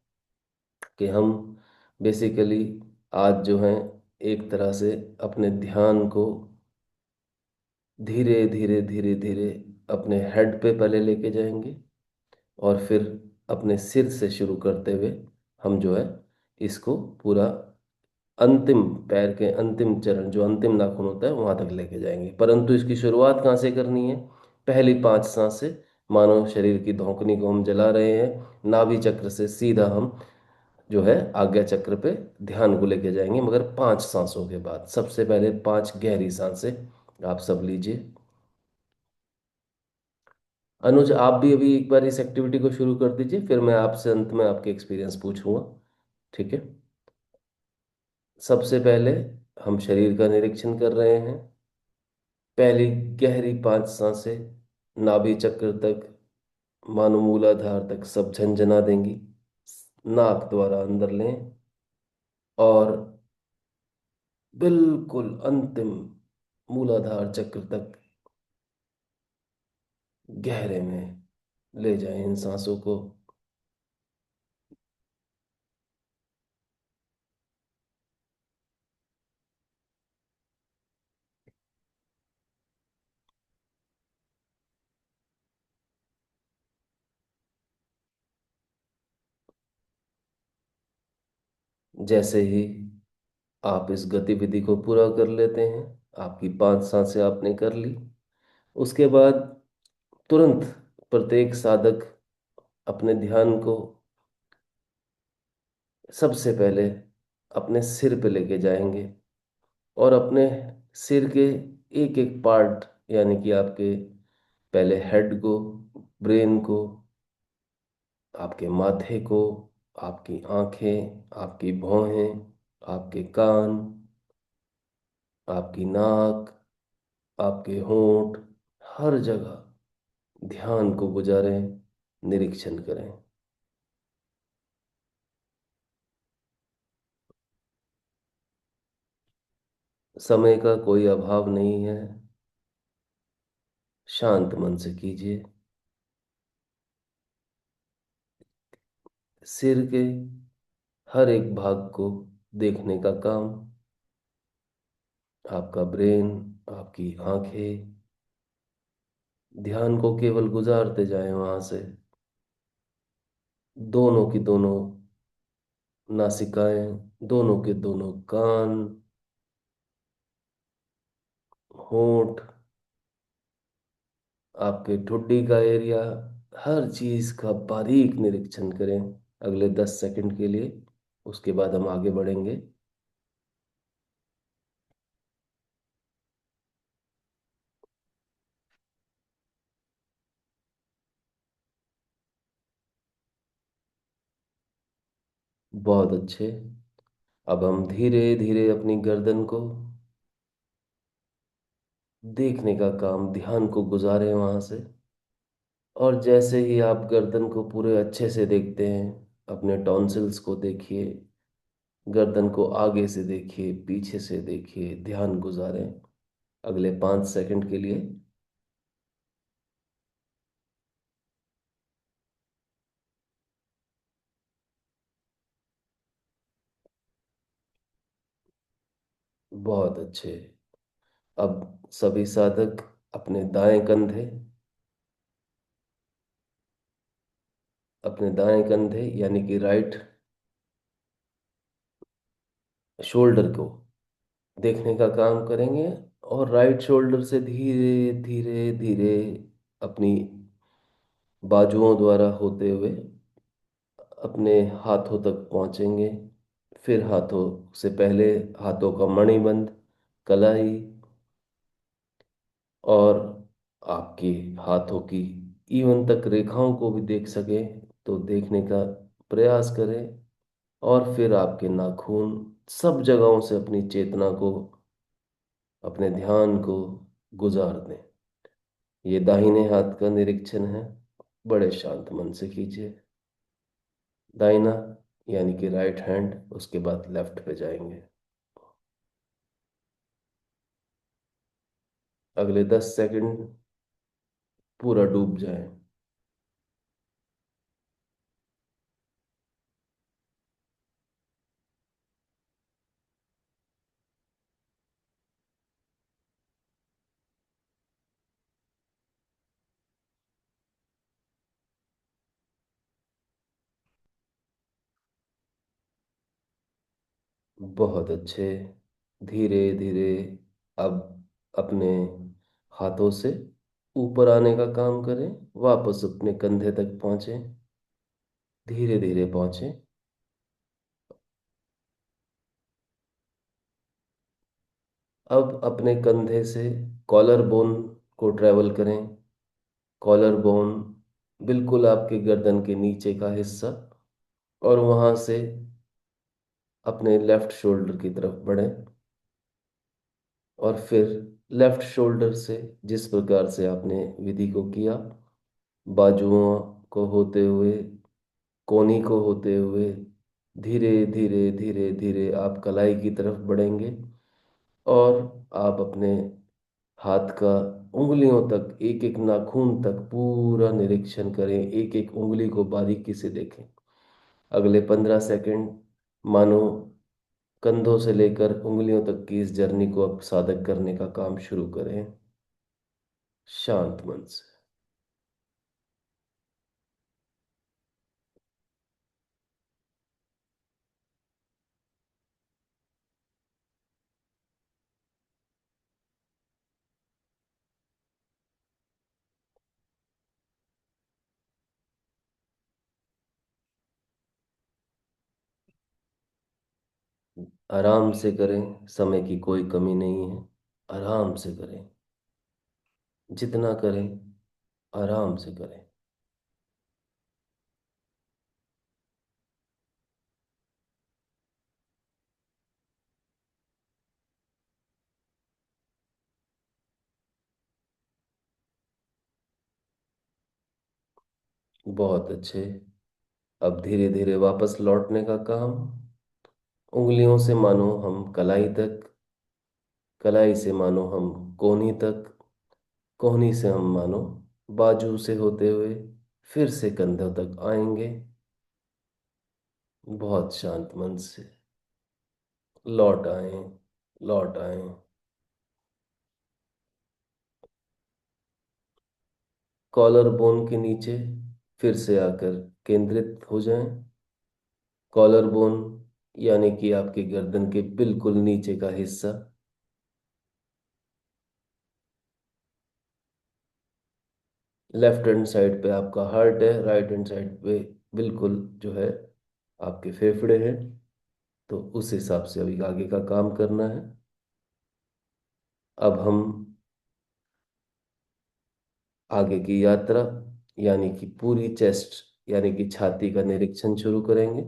कि हम बेसिकली आज जो हैं, एक तरह से अपने ध्यान को धीरे धीरे धीरे धीरे अपने हेड पे पहले लेके जाएंगे, और फिर अपने सिर से शुरू करते हुए हम जो है इसको पूरा अंतिम पैर के अंतिम चरण, जो अंतिम नाखून होता है, वहां तक लेके जाएंगे। परंतु इसकी शुरुआत कहाँ से करनी है? पहली 5 सांसें, मानव शरीर की धौंकनी को हम जला रहे हैं, नाभि चक्र से सीधा हम जो है आज्ञा चक्र पे ध्यान को लेके जाएंगे, मगर 5 सांसों के बाद। सबसे पहले 5 गहरी सांसें आप सब लीजिए। अनुज, आप भी अभी एक बार इस एक्टिविटी को शुरू कर दीजिए, फिर मैं आपसे अंत में आपके एक्सपीरियंस पूछूंगा। ठीक है? सबसे पहले हम शरीर का निरीक्षण कर रहे हैं। पहली गहरी 5 सांसें नाभि चक्र तक, मानो मूलाधार तक सब झंझना देंगी। नाक द्वारा अंदर लें, और बिल्कुल अंतिम मूलाधार चक्र तक गहरे में ले जाएं इन सांसों को। जैसे ही आप इस गतिविधि को पूरा कर लेते हैं, आपकी 5 सांसें आपने कर ली, उसके बाद तुरंत प्रत्येक साधक अपने ध्यान को सबसे पहले अपने सिर पे लेके जाएंगे और अपने सिर के एक एक पार्ट, यानी कि आपके पहले हेड को, ब्रेन को, आपके माथे को, आपकी आंखें, आपकी भौहें, आपके कान, आपकी नाक, आपके होंठ, हर जगह ध्यान को गुजारें, निरीक्षण करें। समय का कोई अभाव नहीं है, शांत मन से कीजिए। सिर के हर एक भाग को देखने का काम, आपका ब्रेन, आपकी आंखें, ध्यान को केवल गुजारते जाएं वहां से। दोनों की दोनों नासिकाएं, दोनों के दोनों कान, होंठ, आपके ठुड्डी का एरिया, हर चीज का बारीक निरीक्षण करें अगले 10 सेकंड के लिए। उसके बाद हम आगे बढ़ेंगे। बहुत अच्छे। अब हम धीरे धीरे अपनी गर्दन को देखने का काम, ध्यान को गुजारें वहां से। और जैसे ही आप गर्दन को पूरे अच्छे से देखते हैं, अपने टॉन्सिल्स को देखिए, गर्दन को आगे से देखिए, पीछे से देखिए, ध्यान गुजारें अगले 5 सेकंड के लिए। बहुत अच्छे। अब सभी साधक अपने दाएं कंधे यानी कि राइट शोल्डर को देखने का काम करेंगे, और राइट शोल्डर से धीरे धीरे धीरे अपनी बाजुओं द्वारा होते हुए अपने हाथों तक पहुंचेंगे। फिर हाथों से पहले हाथों का मणिबंध, कलाई, और आपके हाथों की इवन तक रेखाओं को भी देख सके तो देखने का प्रयास करें। और फिर आपके नाखून, सब जगहों से अपनी चेतना को, अपने ध्यान को गुजार दें। ये दाहिने हाथ का निरीक्षण है, बड़े शांत मन से कीजिए। दाहिना यानी कि राइट हैंड, उसके बाद लेफ्ट पे जाएंगे। अगले 10 सेकंड पूरा डूब जाएं। बहुत अच्छे। धीरे धीरे अब अपने हाथों से ऊपर आने का काम करें, वापस अपने कंधे तक पहुंचे, धीरे धीरे पहुंचे। अब अपने कंधे से कॉलर बोन को ट्रेवल करें। कॉलर बोन बिल्कुल आपके गर्दन के नीचे का हिस्सा, और वहां से अपने लेफ्ट शोल्डर की तरफ बढ़ें। और फिर लेफ्ट शोल्डर से जिस प्रकार से आपने विधि को किया, बाजुओं को होते हुए, कोहनी को होते हुए, धीरे धीरे धीरे धीरे आप कलाई की तरफ बढ़ेंगे। और आप अपने हाथ का उंगलियों तक, एक एक नाखून तक पूरा निरीक्षण करें, एक एक उंगली को बारीकी से देखें। अगले 15 सेकंड मानो कंधों से लेकर उंगलियों तक की इस जर्नी को अब साधक करने का काम शुरू करें, शांत मन से। आराम से करें, समय की कोई कमी नहीं है। आराम से करें, जितना करें आराम से करें। बहुत अच्छे। अब धीरे धीरे वापस लौटने का काम। उंगलियों से मानो हम कलाई तक, कलाई से मानो हम कोहनी तक, कोहनी से हम मानो बाजू से होते हुए फिर से कंधों तक आएंगे। बहुत शांत मन से लौट आए, लौट आए। कॉलर बोन के नीचे फिर से आकर केंद्रित हो जाएं। कॉलर बोन यानी कि आपकी गर्दन के बिल्कुल नीचे का हिस्सा। लेफ्ट हैंड साइड पे आपका हार्ट है, राइट हैंड साइड पे बिल्कुल जो है आपके फेफड़े हैं। तो उस हिसाब से अभी आगे का काम करना है। अब हम आगे की यात्रा यानी कि पूरी चेस्ट यानी कि छाती का निरीक्षण शुरू करेंगे।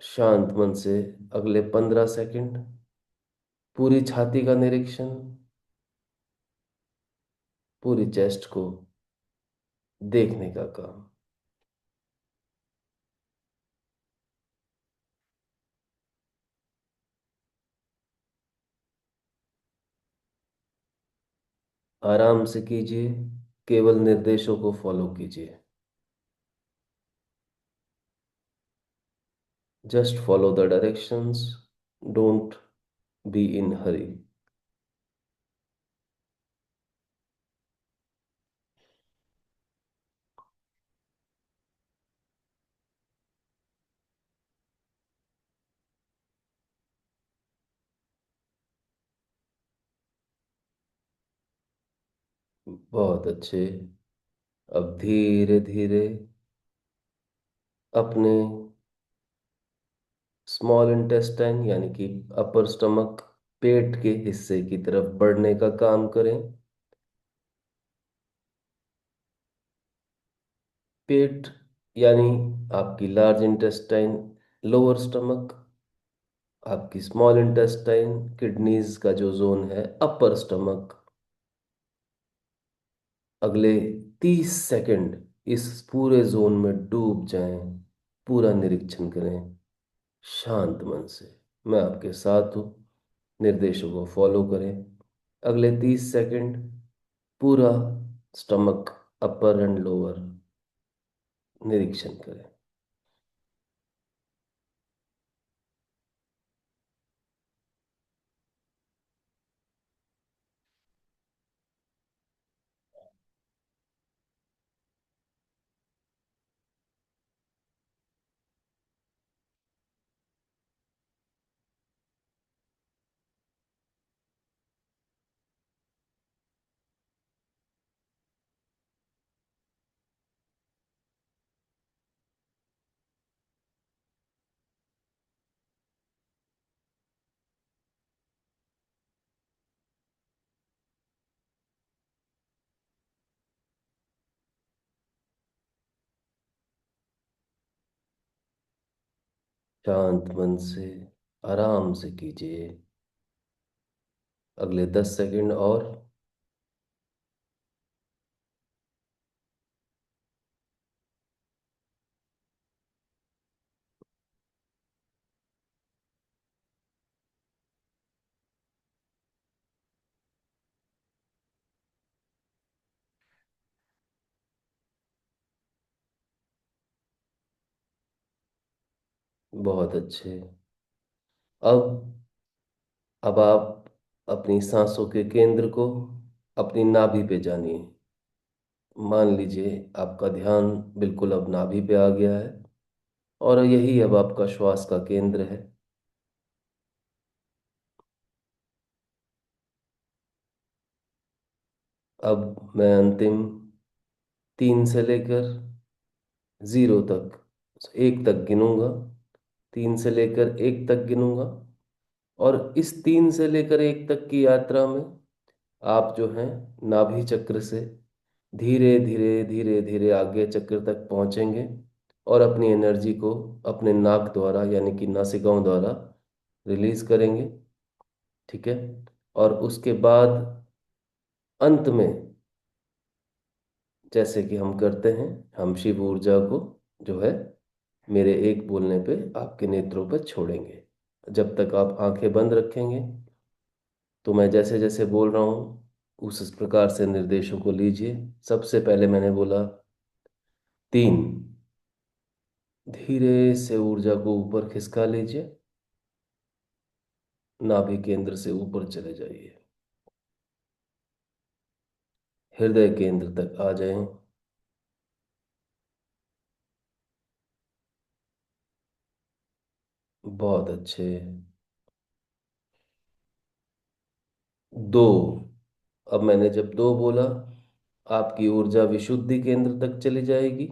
शांत मन से अगले 15 सेकंड पूरी छाती का निरीक्षण, पूरी चेस्ट को देखने का काम। आराम से कीजिए, केवल निर्देशों को फॉलो कीजिए। Just follow the directions, don't be in hurry. बहुत अच्छे। अब धीरे धीरे अपने स्मॉल इंटेस्टाइन यानी कि अपर स्टमक, पेट के हिस्से की तरफ बढ़ने का काम करें। पेट यानी आपकी लार्ज इंटेस्टाइन, लोअर स्टमक, आपकी स्मॉल इंटेस्टाइन, किडनीज का जो जोन है अपर स्टमक। अगले 30 सेकंड इस पूरे जोन में डूब जाएं, पूरा निरीक्षण करें शांत मन से। मैं आपके साथ हूँ, निर्देशों को फॉलो करें। अगले 30 सेकंड पूरा स्टमक, अपर एंड लोअर निरीक्षण करें। शांत मन से आराम से कीजिए। अगले 10 सेकंड और। बहुत अच्छे। अब आप अपनी सांसों के केंद्र को अपनी नाभि पे जानिए। मान लीजिए आपका ध्यान बिल्कुल अब नाभि पे आ गया है और यही अब आपका श्वास का केंद्र है। अब मैं अंतिम 3 से लेकर 0 तक, 1 तक गिनूंगा। 3 से लेकर 1 तक गिनूंगा, और इस 3 से लेकर 1 तक की यात्रा में आप जो हैं नाभि चक्र से धीरे धीरे धीरे धीरे आगे चक्र तक पहुंचेंगे, और अपनी एनर्जी को अपने नाक द्वारा यानी कि नासिकाओं द्वारा रिलीज करेंगे। ठीक है। और उसके बाद अंत में, जैसे कि हम करते हैं, हम शिव ऊर्जा को जो है मेरे एक बोलने पे आपके नेत्रों पर छोड़ेंगे। जब तक आप आंखें बंद रखेंगे, तो मैं जैसे जैसे बोल रहा हूँ उस प्रकार से निर्देशों को लीजिए। सबसे पहले मैंने बोला 3, धीरे से ऊर्जा को ऊपर खिसका लीजिए, नाभि केंद्र से ऊपर चले जाइए, हृदय केंद्र तक आ जाएं। बहुत अच्छे। 2, अब मैंने जब 2 बोला, आपकी ऊर्जा विशुद्धि केंद्र तक चली जाएगी,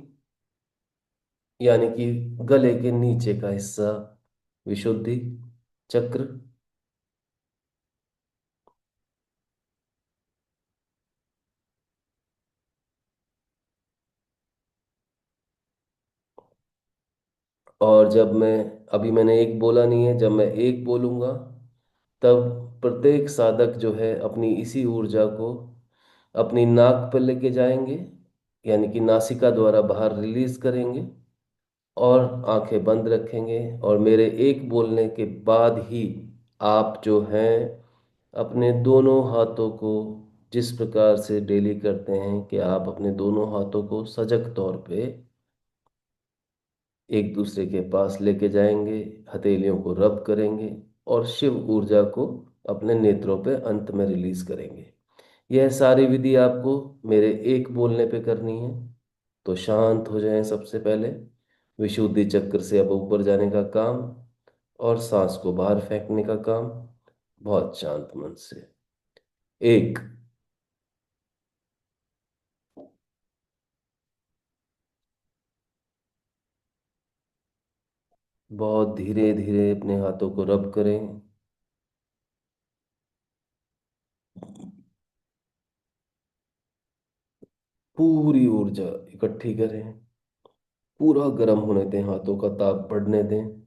यानी कि गले के नीचे का हिस्सा, विशुद्धि चक्र। और जब मैं, अभी मैंने 1 बोला नहीं है, जब मैं 1 बोलूंगा तब प्रत्येक साधक जो है अपनी इसी ऊर्जा को अपनी नाक पर लेके जाएंगे, यानी कि नासिका द्वारा बाहर रिलीज करेंगे, और आंखें बंद रखेंगे। और मेरे 1 बोलने के बाद ही आप जो हैं अपने दोनों हाथों को, जिस प्रकार से डेली करते हैं कि आप अपने दोनों हाथों को सजग तौर पे एक दूसरे के पास लेके जाएंगे, हथेलियों को रब करेंगे, और शिव ऊर्जा को अपने नेत्रों पे अंत में रिलीज करेंगे। यह सारी विधि आपको मेरे 1 बोलने पे करनी है। तो शांत हो जाएं सबसे पहले, विशुद्धि चक्र से अब ऊपर जाने का काम, और सांस को बाहर फेंकने का काम, बहुत शांत मन से। 1, बहुत धीरे धीरे अपने हाथों को रब करें। पूरी ऊर्जा इकट्ठी करें, पूरा गर्म होने दें, हाथों का ताप बढ़ने दें,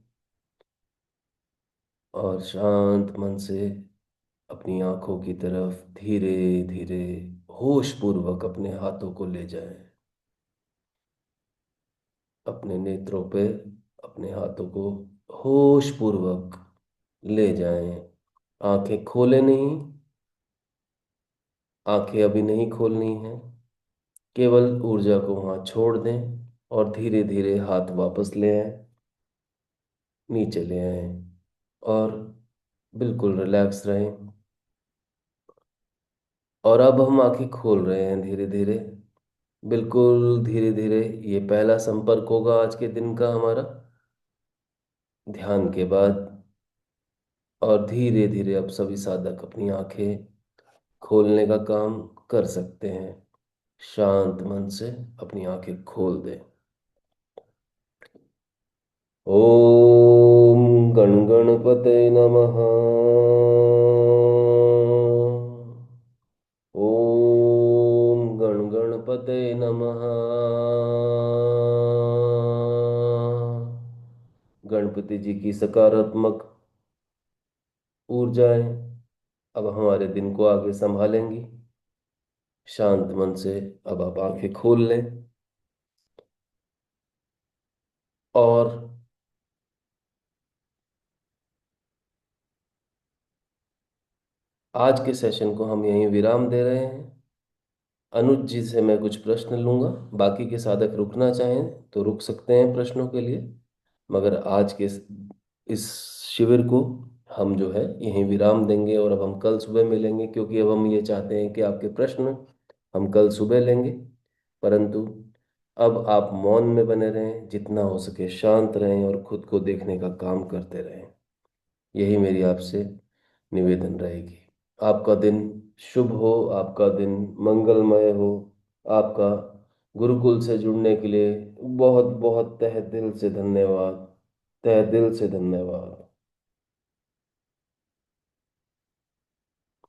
और शांत मन से अपनी आंखों की तरफ धीरे धीरे होश पूर्वक अपने हाथों को ले जाएं। अपने नेत्रों पे अपने हाथों को होश पूर्वक ले जाएं। आंखें खोले नहीं, आंखें अभी नहीं खोलनी है, केवल ऊर्जा को वहां छोड़ दें, और धीरे धीरे हाथ वापस ले आए, नीचे ले आए, और बिल्कुल रिलैक्स रहें। और अब हम आंखें खोल रहे हैं धीरे धीरे, बिल्कुल धीरे धीरे। ये पहला संपर्क होगा आज के दिन का हमारा ध्यान के बाद। और धीरे धीरे अब सभी साधक अपनी आंखें खोलने का काम कर सकते हैं। शांत मन से अपनी आंखें खोल दें। ओम गण गणपते नमः। ओम गण गणपते नमः। गणपति जी की सकारात्मक ऊर्जाएं अब हमारे दिन को आगे संभालेंगी। शांत मन से अब आप आंखें खोल लें, और आज के सेशन को हम यहीं विराम दे रहे हैं। अनुज जी से मैं कुछ प्रश्न लूंगा, बाकी के साधक रुकना चाहें तो रुक सकते हैं प्रश्नों के लिए, मगर आज के इस शिविर को हम जो है यहीं विराम देंगे, और अब हम कल सुबह मिलेंगे, क्योंकि अब हम ये चाहते हैं कि आपके प्रश्न हम कल सुबह लेंगे। परंतु अब आप मौन में बने रहें, जितना हो सके शांत रहें, और खुद को देखने का काम करते रहें। यही मेरी आपसे निवेदन रहेगी। आपका दिन शुभ हो, आपका दिन मंगलमय हो। आपका गुरुकुल से जुड़ने के लिए बहुत बहुत तहे दिल से धन्यवाद। तहे दिल से धन्यवाद।